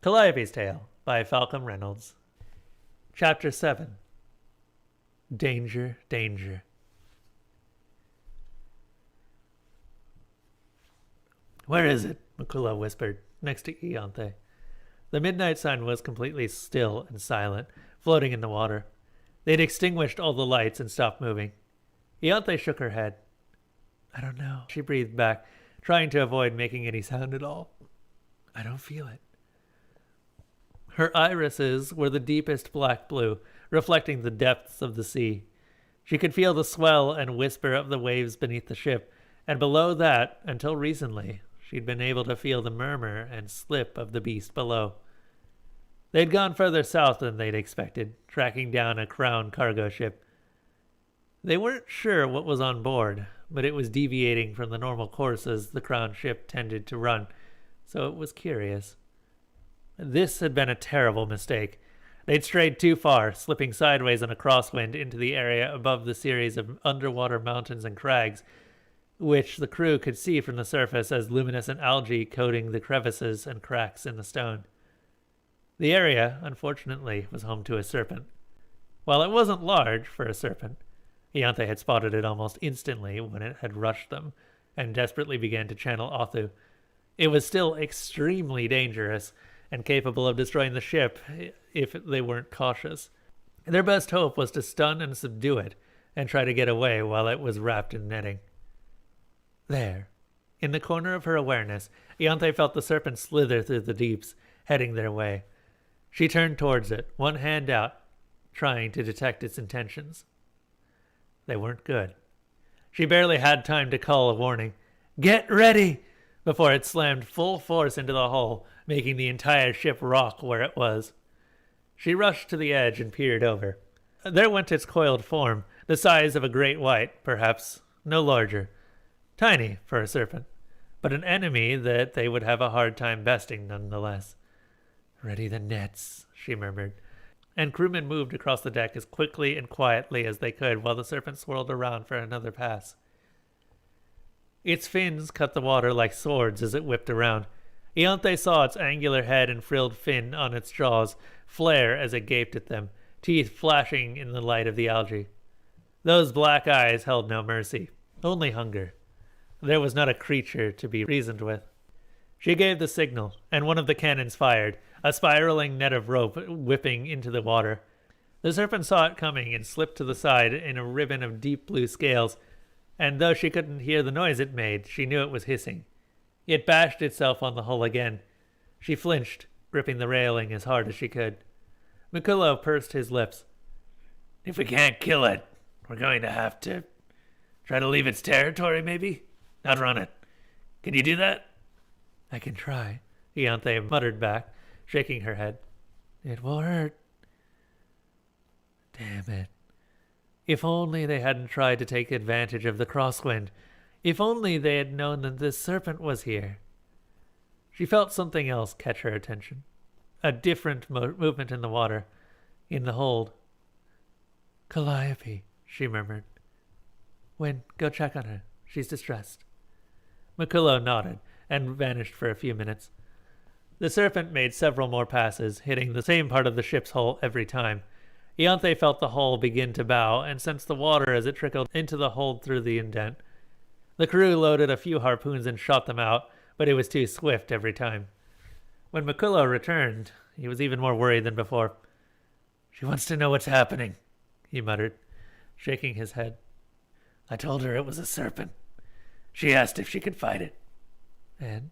Calliope's Tale by FalcolmReynolds. Chapter 7. Danger, Danger. "Where is it?" Mikula whispered, next to Ianthe. The midnight sun was completely still and silent, floating in the water. They'd extinguished all the lights and stopped moving. Ianthe shook her head. "I don't know," she breathed back, trying to avoid making any sound at all. "I don't feel it." Her irises were the deepest black blue, reflecting the depths of the sea. She could feel the swell and whisper of the waves beneath the ship, and below that, until recently, she'd been able to feel the murmur and slip of the beast below. They'd gone further south than they'd expected, tracking down a Crown cargo ship. They weren't sure what was on board, but it was deviating from the normal courses the Crown ship tended to run, so it was curious. This had been a terrible mistake. They'd strayed too far, slipping sideways on a crosswind into the area above the series of underwater mountains and crags, which the crew could see from the surface as luminescent algae coating the crevices and cracks in the stone. The area, unfortunately, was home to a serpent. While it wasn't large for a serpent, Ianthe had spotted it almost instantly when it had rushed them, and desperately began to channel Othu. It was still extremely dangerous, and capable of destroying the ship if they weren't cautious. Their best hope was to stun and subdue it, and try to get away while it was wrapped in netting. There, in the corner of her awareness, Ianthe felt the serpent slither through the deeps, heading their way. She turned towards it, one hand out, trying to detect its intentions. They weren't good. She barely had time to call a warning, "Get ready!" before it slammed full force into the hull, making the entire ship rock where it was. She rushed to the edge and peered over. There went its coiled form, the size of a great white, perhaps no larger. Tiny for a serpent, but an enemy that they would have a hard time besting nonetheless. "Ready the nets," she murmured, and crewmen moved across the deck as quickly and quietly as they could while the serpent swirled around for another pass. Its fins cut the water like swords as it whipped around. Ianthe saw its angular head and frilled fin on its jaws flare as it gaped at them, teeth flashing in the light of the algae. Those black eyes held no mercy, only hunger. There was not a creature to be reasoned with. She gave the signal, and one of the cannons fired, a spiraling net of rope whipping into the water. The serpent saw it coming and slipped to the side in a ribbon of deep blue scales, and though she couldn't hear the noise it made, she knew it was hissing. It bashed itself on the hull again. She flinched, gripping the railing as hard as she could. Mikula pursed his lips. "If we can't kill it, we're going to have to try to leave its territory, maybe? Not run it. Can you do that?" "I can try," Ianthe muttered back, shaking her head. "It will hurt." Damn it. If only they hadn't tried to take advantage of the crosswind. If only they had known that this serpent was here. She felt something else catch her attention. A different movement in the water, in the hold. "Calliope," she murmured. "Wynn, go check on her. She's distressed." Mikula nodded and vanished for a few minutes. The serpent made several more passes, hitting the same part of the ship's hull every time. Ianthe felt the hull begin to bow and sensed the water as it trickled into the hold through the indent. The crew loaded a few harpoons and shot them out, but it was too swift every time. When Mikula returned, he was even more worried than before. "She wants to know what's happening," he muttered, shaking his head. "I told her it was a serpent. She asked if she could fight it." "And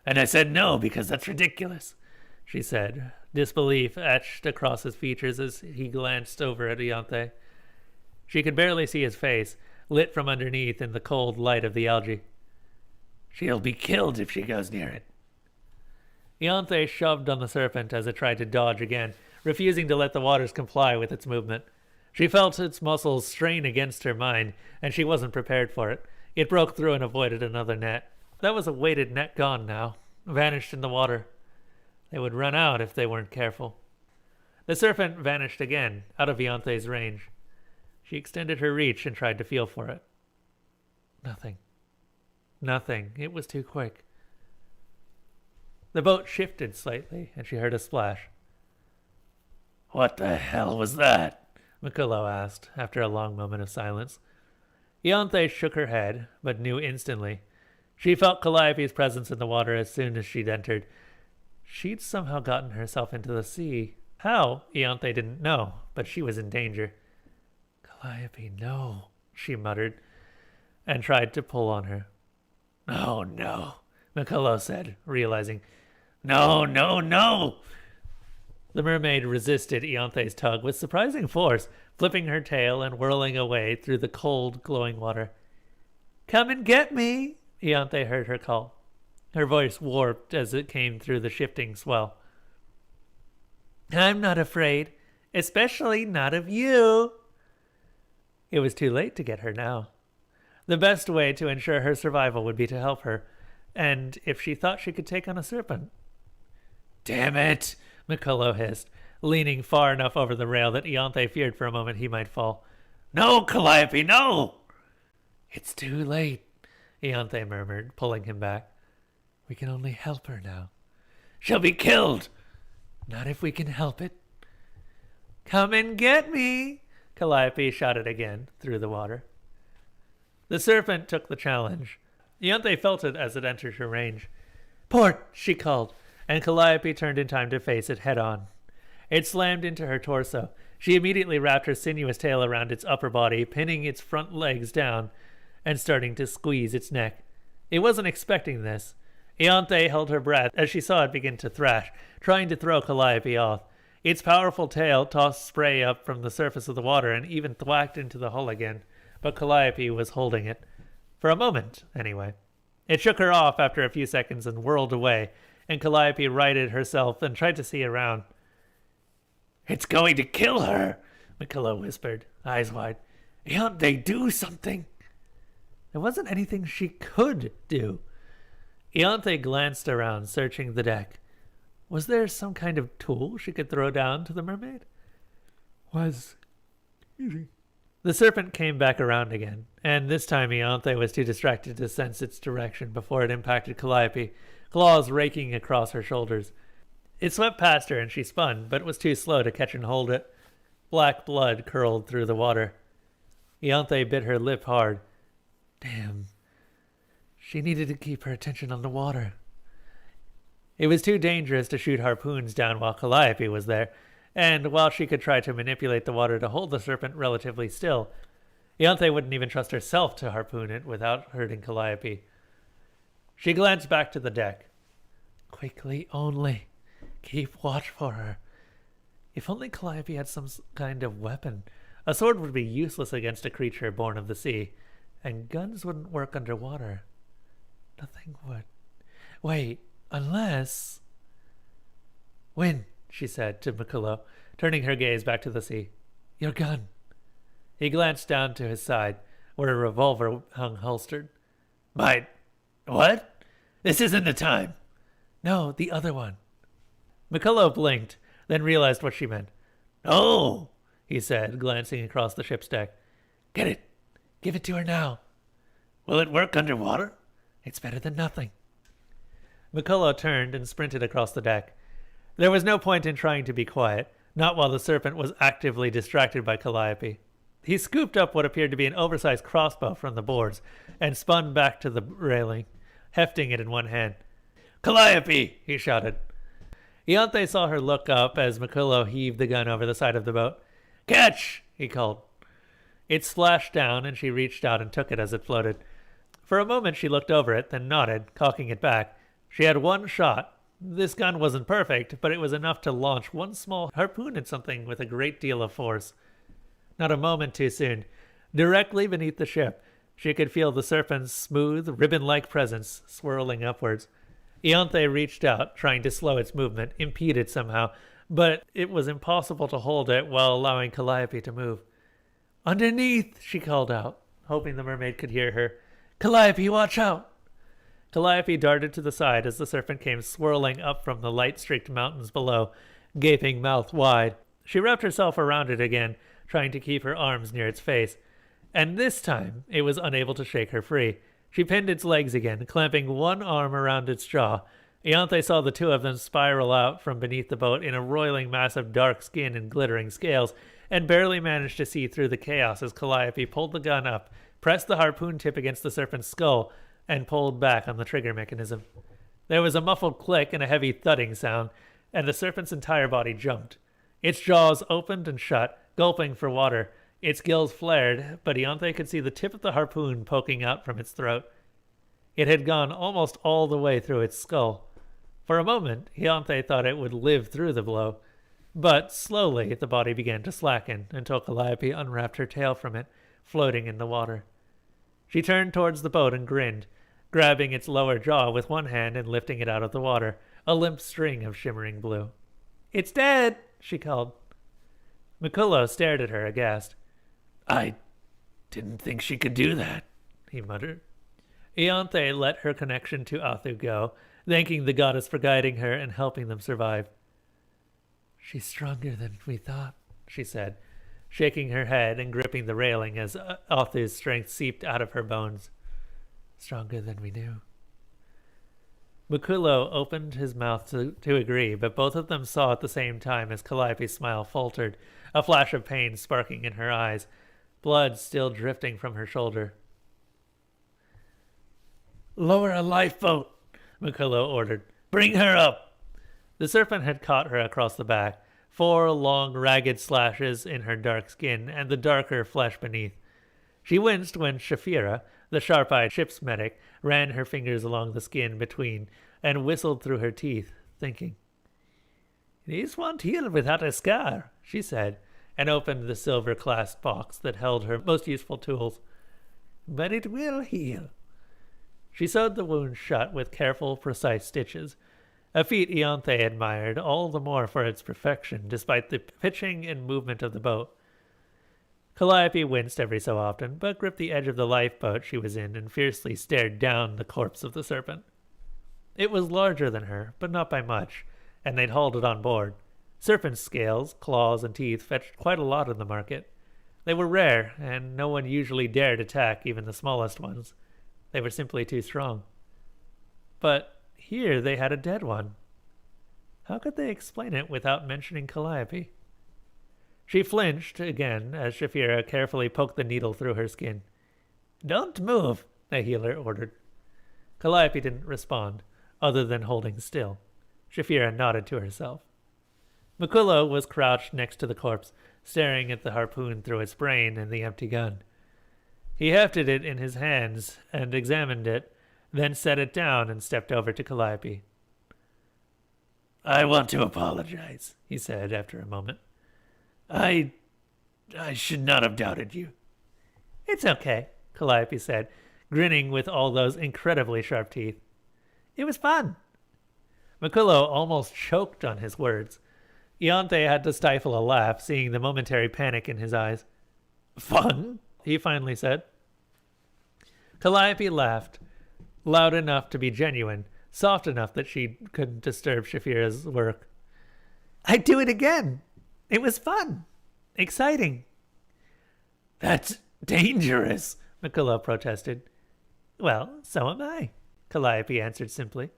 I said no, because that's ridiculous," she said, disbelief etched across his features as he glanced over at Ianthe. She could barely see his face, lit from underneath in the cold light of the algae. "She'll be killed if she goes near it." Ianthe shoved on the serpent as it tried to dodge again, refusing to let the waters comply with its movement. She felt its muscles strain against her mind, and she wasn't prepared for it. It broke through and avoided another net. That was a weighted net gone now, vanished in the water. They would run out if they weren't careful. The serpent vanished again, out of Ianthe's range. She extended her reach and tried to feel for it. Nothing. Nothing. It was too quick. The boat shifted slightly, and she heard a splash. "What the hell was that?" Mikulo asked, after a long moment of silence. Ianthe shook her head, but knew instantly. She felt Calliope's presence in the water as soon as she'd entered. She'd somehow gotten herself into the sea. How, Ianthe didn't know, but she was in danger. "Calliope, no," she muttered, and tried to pull on her. "Oh, no," Mikulo said, realizing. "No, no, no!" The mermaid resisted Ianthe's tug with surprising force, flipping her tail and whirling away through the cold, glowing water. "Come and get me," Ianthe heard her call. Her voice warped as it came through the shifting swell. "I'm not afraid, especially not of you." It was too late to get her now. The best way to ensure her survival would be to help her, and if she thought she could take on a serpent. "Damn it!" Mikulo hissed, leaning far enough over the rail that Ianthe feared for a moment he might fall. "No, Calliope, no!" "It's too late," Ianthe murmured, pulling him back. "We can only help her now." "She'll be killed!" "Not if we can help it." "Come and get me!" Calliope shouted again through the water. The serpent took the challenge. Ianthe felt it as it entered her range. "Port!" she called, and Calliope turned in time to face it head-on. It slammed into her torso. She immediately wrapped her sinuous tail around its upper body, pinning its front legs down and starting to squeeze its neck. It wasn't expecting this. Ianthe held her breath as she saw it begin to thrash, trying to throw Calliope off. Its powerful tail tossed spray up from the surface of the water and even thwacked into the hull again, but Calliope was holding it. For a moment, anyway. It shook her off after a few seconds and whirled away, and Calliope righted herself and tried to see around. "It's going to kill her," Mikulo whispered, eyes wide. "Ianthe, do something." There wasn't anything she could do. Ianthe glanced around, searching the deck. Was there some kind of tool she could throw down to the mermaid? The serpent came back around again, and this time Ianthe was too distracted to sense its direction before it impacted Calliope, claws raking across her shoulders. It swept past her and she spun, but was too slow to catch and hold it. Black blood curled through the water. Ianthe bit her lip hard. Damn. She needed to keep her attention on the water. It was too dangerous to shoot harpoons down while Calliope was there, and while she could try to manipulate the water to hold the serpent relatively still, Ianthe wouldn't even trust herself to harpoon it without hurting Calliope. She glanced back to the deck. Quickly only. Keep watch for her. If only Calliope had some kind of weapon. A sword would be useless against a creature born of the sea, and guns wouldn't work underwater. Nothing would. Wait, unless... Win, she said to Mikulo, turning her gaze back to the sea. Your gun. He glanced down to his side, where a revolver hung holstered. What? This isn't the time. No, the other one. Mikulo blinked, then realized what she meant. Oh, he said, glancing across the ship's deck. Get it. Give it to her now. Will it work underwater? It's better than nothing. Mikulo turned and sprinted across the deck. There was no point in trying to be quiet, not while the serpent was actively distracted by Calliope. He scooped up what appeared to be an oversized crossbow from the boards and spun back to the railing, hefting it in one hand. Calliope, he shouted. Ianthe saw her look up as Mikulo heaved the gun over the side of the boat. Catch, he called. It splashed down, and she reached out and took it as it floated. For a moment she looked over it, then nodded, cocking it back. She had one shot. This gun wasn't perfect, but it was enough to launch one small harpoon at something with a great deal of force. Not a moment too soon. Directly beneath the ship, she could feel the serpent's smooth, ribbon-like presence swirling upwards. Ianthe reached out, trying to slow its movement, impeded somehow, but it was impossible to hold it while allowing Calliope to move. Underneath, she called out, hoping the mermaid could hear her. Calliope, watch out! Calliope darted to the side as the serpent came swirling up from the light-streaked mountains below, gaping mouth wide. She wrapped herself around it again, trying to keep her arms near its face, and this time it was unable to shake her free. She pinned its legs again, clamping one arm around its jaw, Ianthe saw the two of them spiral out from beneath the boat in a roiling mass of dark skin and glittering scales, and barely managed to see through the chaos as Calliope pulled the gun up, pressed the harpoon tip against the serpent's skull, and pulled back on the trigger mechanism. There was a muffled click and a heavy thudding sound, and the serpent's entire body jumped. Its jaws opened and shut, gulping for water. Its gills flared, but Ianthe could see the tip of the harpoon poking out from its throat. It had gone almost all the way through its skull. For a moment, Ianthe thought it would live through the blow. But slowly, the body began to slacken until Calliope unwrapped her tail from it, floating in the water. She turned towards the boat and grinned, grabbing its lower jaw with one hand and lifting it out of the water, a limp string of shimmering blue. "It's dead!" she called. Miculo stared at her, aghast. "I didn't think she could do that," he muttered. Ianthe let her connection to Athu go, thanking the goddess for guiding her and helping them survive. "She's stronger than we thought," she said, shaking her head and gripping the railing as Athu's strength seeped out of her bones. "Stronger than we knew." Miculo opened his mouth to agree, but both of them saw at the same time as Calliope's smile faltered, a flash of pain sparking in her eyes, blood still drifting from her shoulder. "Lower a lifeboat," Miculo ordered. "Bring her up." The serpent had caught her across the back, 4 long, ragged slashes in her dark skin and the darker flesh beneath. She winced when Shafira, the sharp-eyed ship's medic, ran her fingers along the skin between and whistled through her teeth, thinking. "This won't heal without a scar," she said, and opened the silver clasp box that held her most useful tools. "But it will heal." She sewed the wound shut with careful, precise stitches, a feat Ianthe admired all the more for its perfection, despite the pitching and movement of the boat. Calliope winced every so often, but gripped the edge of the lifeboat she was in and fiercely stared down the corpse of the serpent. It was larger than her, but not by much, and they'd hauled it on board. Serpent scales, claws, and teeth fetched quite a lot in the market. They were rare, and no one usually dared attack even the smallest ones. They were simply too strong. But here they had a dead one. How could they explain it without mentioning Calliope? She flinched again as Shafira carefully poked the needle through her skin. "Don't move," the healer ordered. Calliope didn't respond, other than holding still. Shafira nodded to herself. Miculo was crouched next to the corpse, staring at the harpoon through its brain and the empty gun. He hefted it in his hands and examined it, then set it down and stepped over to Calliope. "I want to apologize," he said after a moment. I should not have doubted you." "It's okay," Calliope said, grinning with all those incredibly sharp teeth. "It was fun." Miculo almost choked on his words. Ianthe had to stifle a laugh, seeing the momentary panic in his eyes. "Fun?" he finally said. Calliope laughed, loud enough to be genuine, soft enough that she couldn't disturb Shafira's work. "I'd do it again. It was fun. Exciting." "That's dangerous," Miculo protested. "Well, so am I," Calliope answered simply.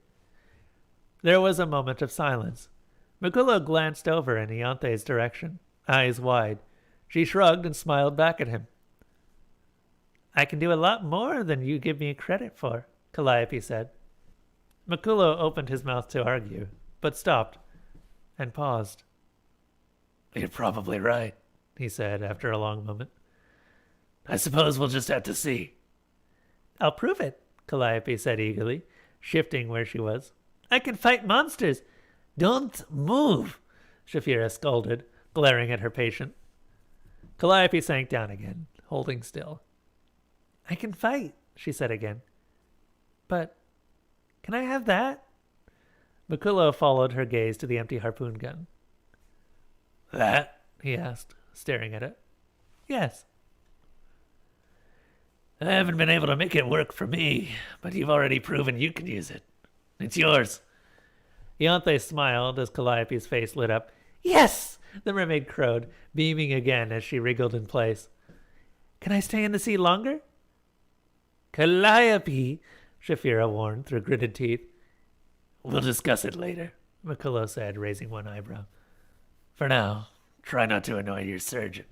There was a moment of silence. Miculo glanced over in Ianthe's direction, eyes wide. She shrugged and smiled back at him. "I can do a lot more than you give me credit for," Calliope said. Miculo opened his mouth to argue, but stopped and paused. "You're probably right," he said after a long moment. "I suppose we'll just have to see." "I'll prove it," Calliope said eagerly, shifting where she was. "I can fight monsters." "Don't move," Shafira scolded, glaring at her patient. Calliope sank down again, holding still. "I can fight," she said again. "But can I have that?" Miculo followed her gaze to the empty harpoon gun. "That?" he asked, staring at it. "Yes." "I haven't been able to make it work for me, but you've already proven you can use it. It's yours." Ianthe smiled as Calliope's face lit up. "Yes!" the mermaid crowed, beaming again as she wriggled in place. "Can I stay in the sea longer?" "Calliope," Shafira warned through gritted teeth. We'll discuss it later, Mikulo said, raising one eyebrow. For now, try not to annoy your surgeon.